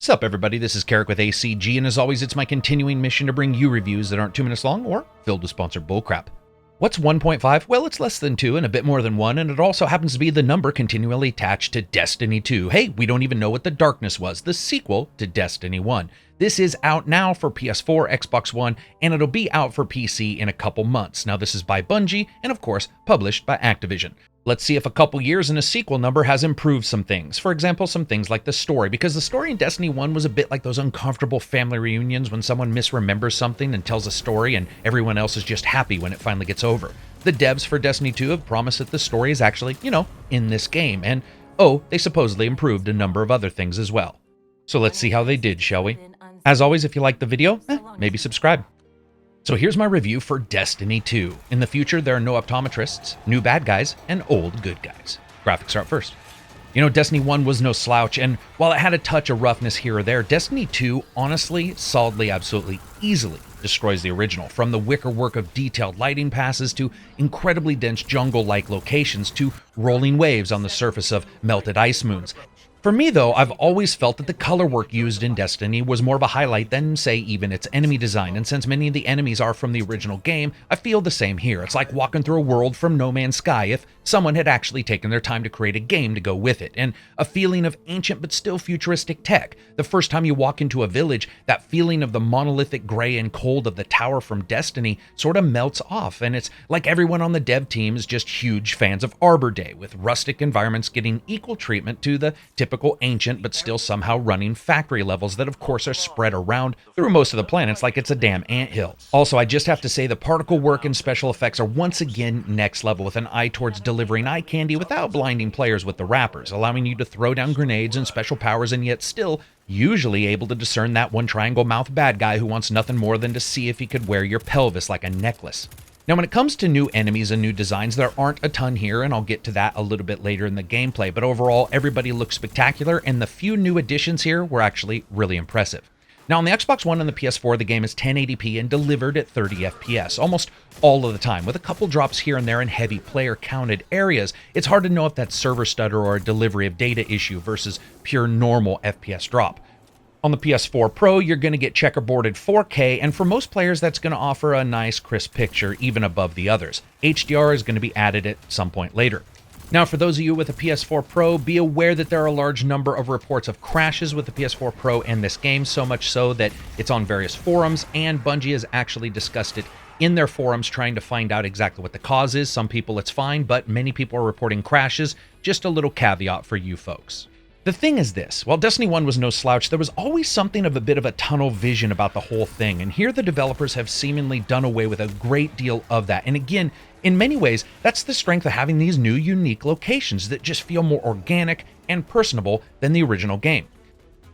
Sup everybody, this is Karak with ACG, and as always it's my continuing mission to bring you reviews that aren't 2 minutes long or filled with sponsored bullcrap. What's 1.5? Well, it's less than 2 and a bit more than 1, and it also happens to be the number continually attached to Destiny 2. Hey, we don't even know what the Darkness was, the sequel to Destiny 1. This is out now for PS4, Xbox One, and it'll be out for PC in a couple months. Now this is by Bungie, and of course, published by Activision. Let's see if a couple years and a sequel number has improved some things. For example, some things like the story, because the story in Destiny 1 was a bit like those uncomfortable family reunions when someone misremembers something and tells a story and everyone else is just happy when it finally gets over. The devs for Destiny 2 have promised that the story is actually, in this game, and they supposedly improved a number of other things as well. So let's see how they did, shall we? As always, if you liked the video, maybe subscribe. So here's my review for Destiny 2. In the future, there are no optometrists, new bad guys, and old good guys. Graphics are up first. Destiny 1 was no slouch, and while it had a touch of roughness here or there, Destiny 2 honestly, solidly, absolutely, easily destroys the original. From the wicker work of detailed lighting passes to incredibly dense jungle-like locations to rolling waves on the surface of melted ice moons. For me, though, I've always felt that the color work used in Destiny was more of a highlight than, say, even its enemy design, and since many of the enemies are from the original game, I feel the same here. It's like walking through a world from No Man's Sky if someone had actually taken their time to create a game to go with it, and a feeling of ancient but still futuristic tech. The first time you walk into a village, that feeling of the monolithic gray and cold of the tower from Destiny sort of melts off, and it's like everyone on the dev team is just huge fans of Arbor Day, with rustic environments getting equal treatment to the typical ancient but still somehow running factory levels that of course are spread around through most of the planets like it's a damn anthill. Also, I just have to say the particle work and special effects are once again next level, with an eye towards delivering eye candy without blinding players with the wrappers, allowing you to throw down grenades and special powers and yet still usually able to discern that one triangle mouth bad guy who wants nothing more than to see if he could wear your pelvis like a necklace. Now, when it comes to new enemies and new designs, there aren't a ton here, and I'll get to that a little bit later in the gameplay, but overall, everybody looks spectacular, and the few new additions here were actually really impressive. Now, on the Xbox One and the PS4, the game is 1080p and delivered at 30 FPS, almost all of the time, with a couple drops here and there in heavy player-counted areas. It's hard to know if that's server stutter or a delivery of data issue versus pure normal FPS drop. On the PS4 Pro, you're going to get checkerboarded 4K, and for most players, that's going to offer a nice crisp picture, even above the others. HDR is going to be added at some point later. Now, for those of you with a PS4 Pro, be aware that there are a large number of reports of crashes with the PS4 Pro and this game, so much so that it's on various forums, and Bungie has actually discussed it in their forums trying to find out exactly what the cause is. Some people it's fine, but many people are reporting crashes. Just a little caveat for you folks. The thing is this, while Destiny 1 was no slouch, there was always something of a bit of a tunnel vision about the whole thing, and here the developers have seemingly done away with a great deal of that. And again, in many ways, that's the strength of having these new unique locations that just feel more organic and personable than the original game.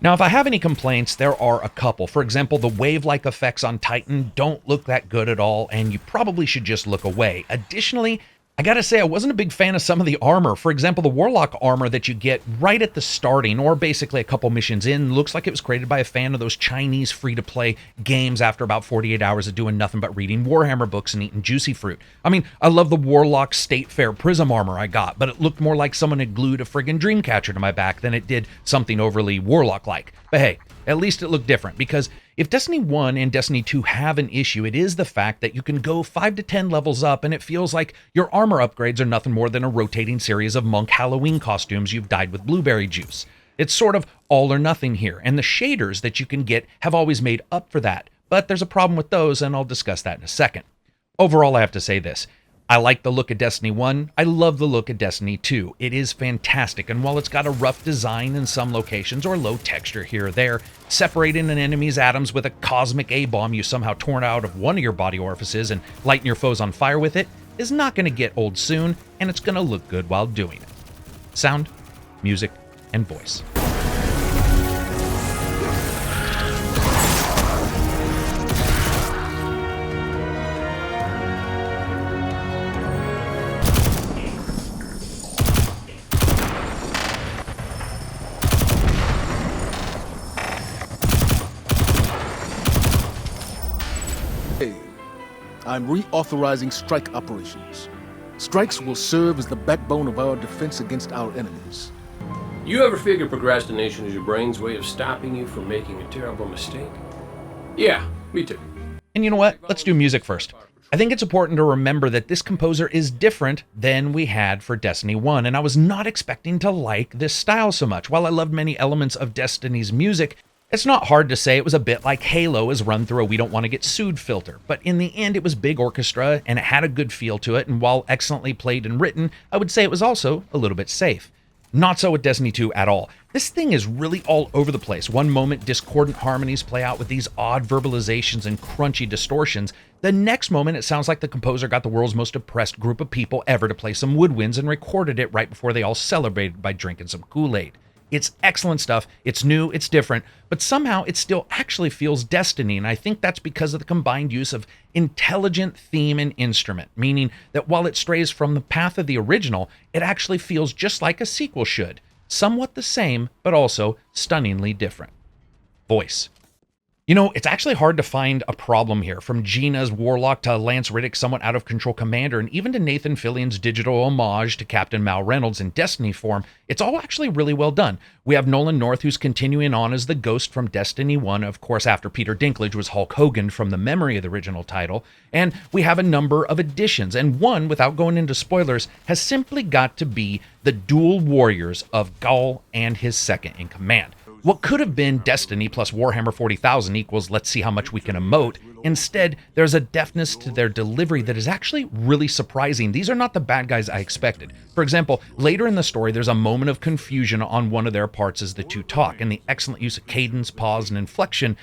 Now, if I have any complaints, there are a couple. For example, the wave-like effects on Titan don't look that good at all, and you probably should just look away. Additionally, I gotta say, I wasn't a big fan of some of the armor. For example, the Warlock armor that you get right at the starting, or basically a couple missions in, looks like it was created by a fan of those Chinese free-to-play games after about 48 hours of doing nothing but reading Warhammer books and eating juicy fruit. I mean, I love the Warlock State Fair Prism armor I got, but it looked more like someone had glued a friggin' Dreamcatcher to my back than it did something overly Warlock-like. But hey, at least it looked different, because if Destiny 1 and Destiny 2 have an issue, it is the fact that you can go 5 to 10 levels up and it feels like your armor upgrades are nothing more than a rotating series of monk Halloween costumes you've dyed with blueberry juice. It's sort of all or nothing here, and the shaders that you can get have always made up for that, but there's a problem with those, and I'll discuss that in a second. Overall, I have to say this. I like the look of Destiny 1. I love the look of Destiny 2. It is fantastic, and while it's got a rough design in some locations or low texture here or there, separating an enemy's atoms with a cosmic A-bomb you somehow torn out of one of your body orifices and lighting your foes on fire with it is not going to get old soon, and it's going to look good while doing it. Sound, music, and voice. I'm reauthorizing strike operations. Strikes will serve as the backbone of our defense against our enemies. You ever figure procrastination is your brain's way of stopping you from making a terrible mistake? Yeah, me too. And you know what? Let's do music first. I think it's important to remember that this composer is different than we had for Destiny 1, and I was not expecting to like this style so much. While I loved many elements of Destiny's music, it's not hard to say it was a bit like Halo is run through a "we don't want to get sued" filter, but in the end it was big orchestra and it had a good feel to it, and while excellently played and written, I would say it was also a little bit safe. Not so with Destiny 2 at all. This thing is really all over the place. One moment, discordant harmonies play out with these odd verbalizations and crunchy distortions. The next moment, it sounds like the composer got the world's most oppressed group of people ever to play some woodwinds and recorded it right before they all celebrated by drinking some Kool-Aid. It's excellent stuff, it's new, it's different, but somehow it still actually feels Destiny, and I think that's because of the combined use of intelligent theme and instrument, meaning that while it strays from the path of the original, it actually feels just like a sequel should. Somewhat the same, but also stunningly different. Voice. You know, it's actually hard to find a problem here, from Gina's Warlock to Lance Riddick's somewhat out-of-control commander, and even to Nathan Fillion's digital homage to Captain Mal Reynolds in Destiny form. It's all actually really well done. We have Nolan North, who's continuing on as the Ghost from Destiny 1, of course after Peter Dinklage was Hulk Hogan from the memory of the original title, and we have a number of additions, and one, without going into spoilers, has simply got to be the dual warriors of Gaul and his second in command. What could have been Destiny plus Warhammer 40,000 equals let's see how much we can emote. Instead, there's a deftness to their delivery that is actually really surprising. These are not the bad guys I expected. For example, later in the story, there's a moment of confusion on one of their parts as the two talk, and the excellent use of cadence, pause, and inflection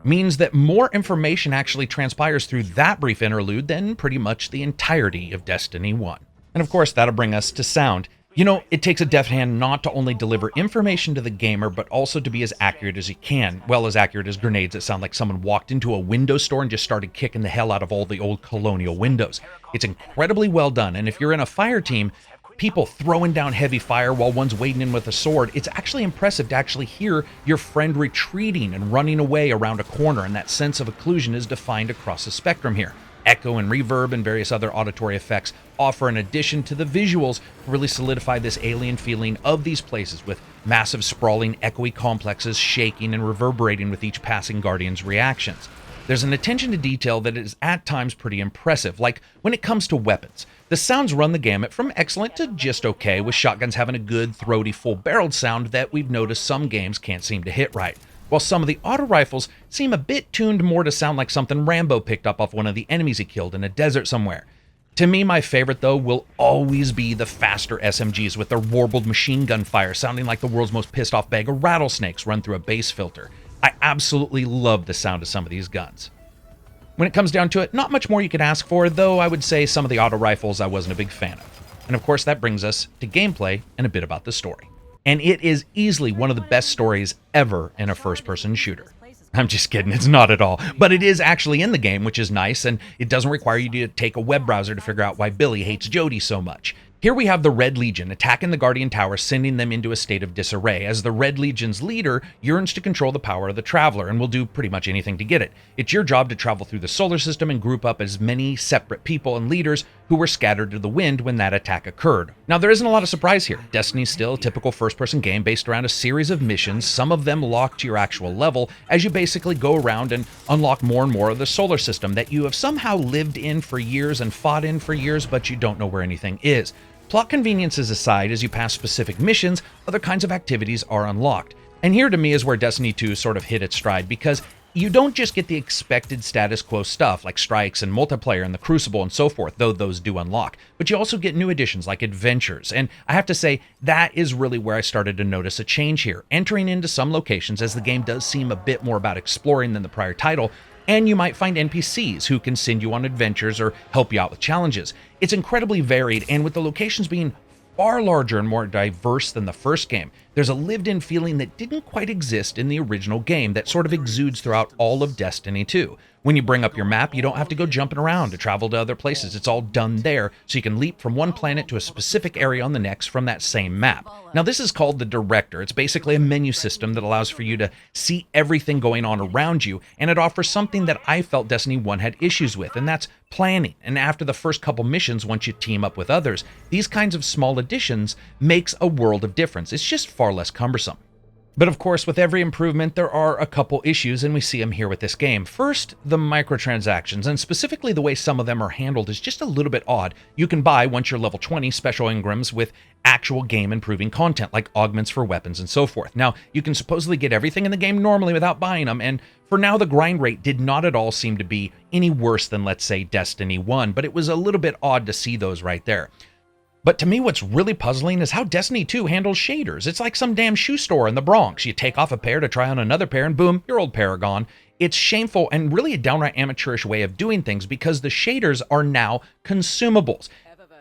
means that more information actually transpires through that brief interlude than pretty much the entirety of Destiny 1. And of course, that'll bring us to sound. You know, it takes a deft hand not to only deliver information to the gamer, but also to be as accurate as you can. Well, as accurate as grenades that sound like someone walked into a window store and just started kicking the hell out of all the old colonial windows. It's incredibly well done, and if you're in a fire team, people throwing down heavy fire while one's wading in with a sword, it's actually impressive to actually hear your friend retreating and running away around a corner, and that sense of occlusion is defined across the spectrum here. Echo and reverb and various other auditory effects offer an addition to the visuals to really solidify this alien feeling of these places, with massive sprawling echoey complexes shaking and reverberating with each passing guardian's reactions. There's an attention to detail that is at times pretty impressive, like when it comes to weapons. The sounds run the gamut from excellent to just okay, with shotguns having a good, throaty, full-barreled sound that we've noticed some games can't seem to hit right, while some of the auto rifles seem a bit tuned more to sound like something Rambo picked up off one of the enemies he killed in a desert somewhere. To me, my favorite, though, will always be the faster SMGs with their warbled machine gun fire sounding like the world's most pissed off bag of rattlesnakes run through a bass filter. I absolutely love the sound of some of these guns. When it comes down to it, not much more you could ask for, though I would say some of the auto rifles I wasn't a big fan of. And of course, that brings us to gameplay and a bit about the story. And it is easily one of the best stories ever in a first-person shooter. I'm just kidding, it's not at all. But it is actually in the game, which is nice, and it doesn't require you to take a web browser to figure out why Billy hates Jodie so much. Here we have the Red Legion attacking the Guardian Tower, sending them into a state of disarray, as the Red Legion's leader yearns to control the power of the Traveler and will do pretty much anything to get it. It's your job to travel through the solar system and group up as many separate people and leaders who were scattered to the wind when that attack occurred. Now, there isn't a lot of surprise here. Destiny's still a typical first-person game based around a series of missions, some of them locked to your actual level, as you basically go around and unlock more and more of the solar system that you have somehow lived in for years and fought in for years, but you don't know where anything is. Plot conveniences aside, as you pass specific missions, other kinds of activities are unlocked. And here to me is where Destiny 2 sort of hit its stride, because you don't just get the expected status quo stuff like strikes and multiplayer and the Crucible and so forth, though those do unlock, but you also get new additions like adventures. And I have to say, that is really where I started to notice a change here, entering into some locations, as the game does seem a bit more about exploring than the prior title, and you might find NPCs who can send you on adventures or help you out with challenges. It's incredibly varied, and with the locations being far larger and more diverse than the first game, there's a lived-in feeling that didn't quite exist in the original game that sort of exudes throughout all of Destiny 2. When you bring up your map, you don't have to go jumping around to travel to other places. It's all done there, so you can leap from one planet to a specific area on the next from that same map. Now, this is called the Director. It's basically a menu system that allows for you to see everything going on around you, and it offers something that I felt Destiny 1 had issues with, and that's planning. And after the first couple missions, once you team up with others, these kinds of small additions makes a world of difference. It's just far far less cumbersome. But of course, with every improvement, there are a couple issues, and we see them here with this game. First, the microtransactions, and specifically the way some of them are handled is just a little bit odd. You can buy, once you're level 20, special engrams with actual game-improving content, like augments for weapons and so forth. Now, you can supposedly get everything in the game normally without buying them, and for now, the grind rate did not at all seem to be any worse than, let's say, Destiny 1, but it was a little bit odd to see those right there. But to me, what's really puzzling is how Destiny 2 handles shaders. It's like some damn shoe store in the Bronx. You take off a pair to try on another pair, and boom, your old pair are gone. It's shameful and really a downright amateurish way of doing things because the shaders are now consumables.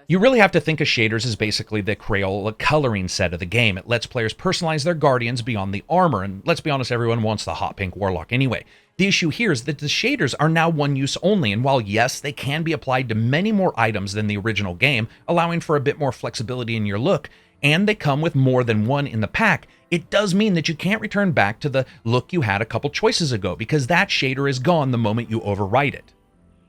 You really have to think of shaders as basically the Crayola coloring set of the game. It lets players personalize their guardians beyond the armor, and let's be honest, everyone wants the hot pink warlock anyway. The issue here is that the shaders are now one use only, and while yes, they can be applied to many more items than the original game, allowing for a bit more flexibility in your look, and they come with more than one in the pack, it does mean that you can't return back to the look you had a couple choices ago, because that shader is gone the moment you overwrite it.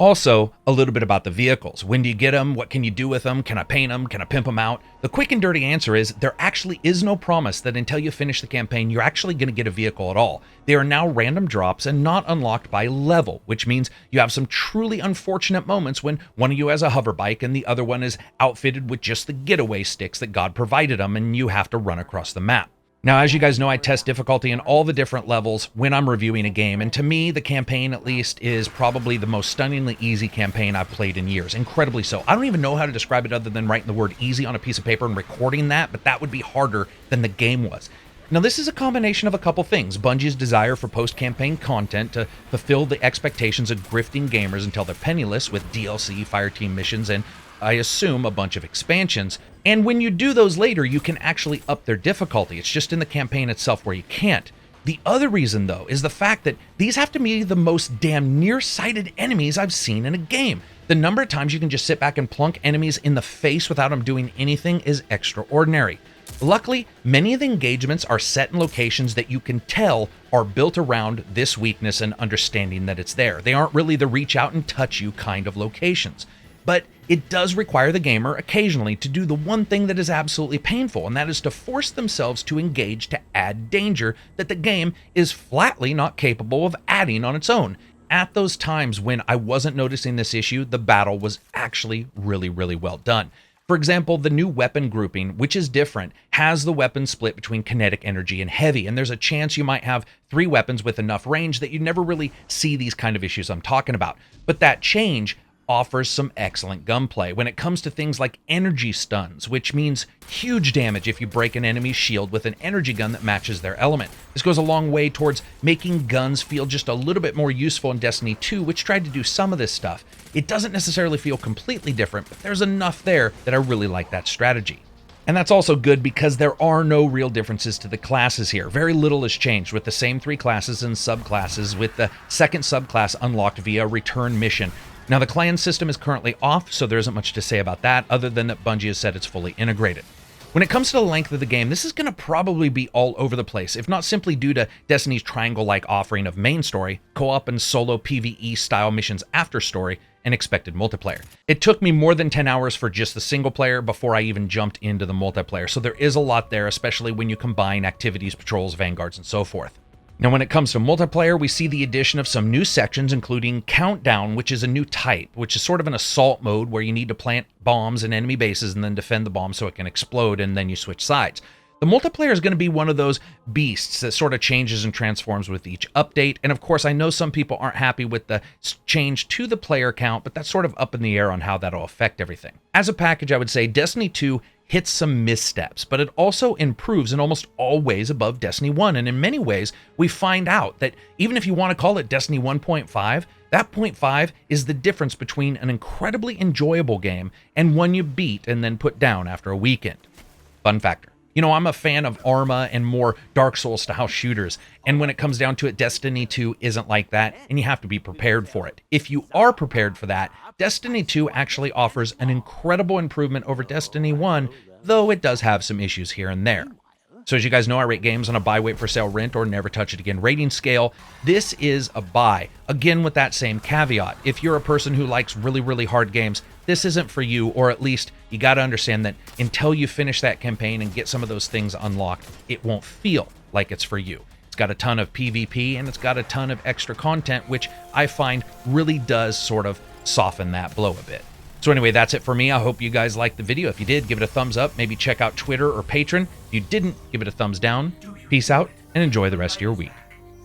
Also, a little bit about the vehicles. When do you get them? What can you do with them? Can I paint them? Can I pimp them out? The quick and dirty answer is there actually is no promise that until you finish the campaign, you're actually going to get a vehicle at all. They are now random drops and not unlocked by level, which means you have some truly unfortunate moments when one of you has a hover bike and the other one is outfitted with just the getaway sticks that God provided them, and you have to run across the map. Now, as you guys know, I test difficulty in all the different levels when I'm reviewing a game, and to me, the campaign, at least, is probably the most stunningly easy campaign I've played in years. Incredibly so. I don't even know how to describe it other than writing the word easy on a piece of paper and recording that, but that would be harder than the game was. Now, this is a combination of a couple things. Bungie's desire for post-campaign content to fulfill the expectations of grifting gamers until they're penniless with DLC, fireteam missions, and I assume a bunch of expansions. And when you do those later, you can actually up their difficulty. It's just in the campaign itself where you can't. The other reason, though, is the fact that these have to be the most damn nearsighted enemies I've seen in a game. The number of times you can just sit back and plunk enemies in the face without them doing anything is extraordinary. Luckily, many of the engagements are set in locations that you can tell are built around this weakness and understanding that it's there. They aren't really the reach out and touch you kind of locations. But it does require the gamer occasionally to do the one thing that is absolutely painful, and that is to force themselves to engage to add danger that the game is flatly not capable of adding on its own. At those times when I wasn't noticing this issue, the battle was actually really, really well done. For example, the new weapon grouping, which is different, has the weapon split between kinetic energy and heavy, and there's a chance you might have 3 weapons with enough range that you never really see these kind of issues I'm talking about. But that change offers some excellent gunplay when it comes to things like energy stuns, which means huge damage if you break an enemy's shield with an energy gun that matches their element. This goes a long way towards making guns feel just a little bit more useful in Destiny 2, which tried to do some of this stuff. It doesn't necessarily feel completely different, but there's enough there that I really like that strategy. And that's also good because there are no real differences to the classes here. Very little has changed with the same 3 classes and subclasses, with the second subclass unlocked via return mission. Now, the clan system is currently off, so there isn't much to say about that, other than that Bungie has said it's fully integrated. When it comes to the length of the game, this is going to probably be all over the place, if not simply due to Destiny's triangle-like offering of main story, co-op and solo PvE-style missions after story, and expected multiplayer. It took me more than 10 hours for just the single player before I even jumped into the multiplayer, so there is a lot there, especially when you combine activities, patrols, vanguards, and so forth. Now, when it comes to multiplayer, we see the addition of some new sections, including Countdown, which is a new type, which is sort of an assault mode where you need to plant bombs in enemy bases and then defend the bomb so it can explode, and then you switch sides. The multiplayer is going to be one of those beasts that sort of changes and transforms with each update, and of course, I know some people aren't happy with the change to the player count, but that's sort of up in the air on how that'll affect everything. As a package, I would say Destiny 2 hits some missteps, but it also improves in almost all ways above Destiny 1, and in many ways, we find out that even if you want to call it Destiny 1.5, that 0.5 is the difference between an incredibly enjoyable game and one you beat and then put down after a weekend. Fun factor. You know, I'm a fan of Arma and more Dark Souls-style shooters, and when it comes down to it, Destiny 2 isn't like that, and you have to be prepared for it. If you are prepared for that, Destiny 2 actually offers an incredible improvement over Destiny 1, though it does have some issues here and there. So as you guys know, I rate games on a buy, wait for sale, rent, or never touch it again rating scale. This is a buy. Again, with that same caveat. If you're a person who likes really, really hard games, this isn't for you, or at least you got to understand that until you finish that campaign and get some of those things unlocked, it won't feel like it's for you. It's got a ton of PvP and it's got a ton of extra content, which I find really does sort of soften that blow a bit. So anyway, that's it for me. I hope you guys liked the video. If you did, give it a thumbs up. Maybe check out Twitter or Patreon. If you didn't, give it a thumbs down. Peace out and enjoy the rest of your week.